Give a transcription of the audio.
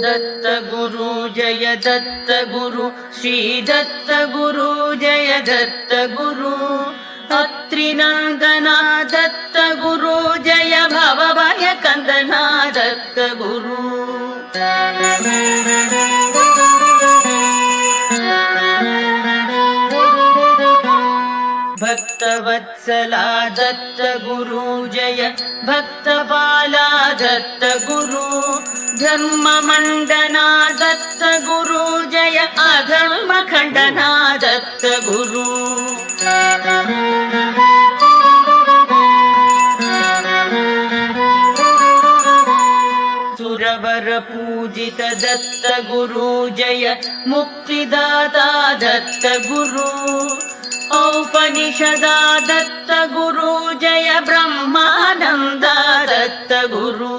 दत्त गुरु जय दत्त गुरु श्री दत्त गुरु जय दत्त गुरु अत्रिनंदना दत्त गुरु जय भवभय कंदना दत्त गुरु भक्तवत्सला दत्त गुरु जय भक्तपाला दत्त गुरु धर्ममंडना दत्त गुरु जय अधर्म खंडना दत्त गुरु सुरवर पूजित दत्त गुरु जय मुक्तिदाता दत्त गुरु औपनिषदा दत्त गुरु जय ब्रह्मानंदा दत्त गुरु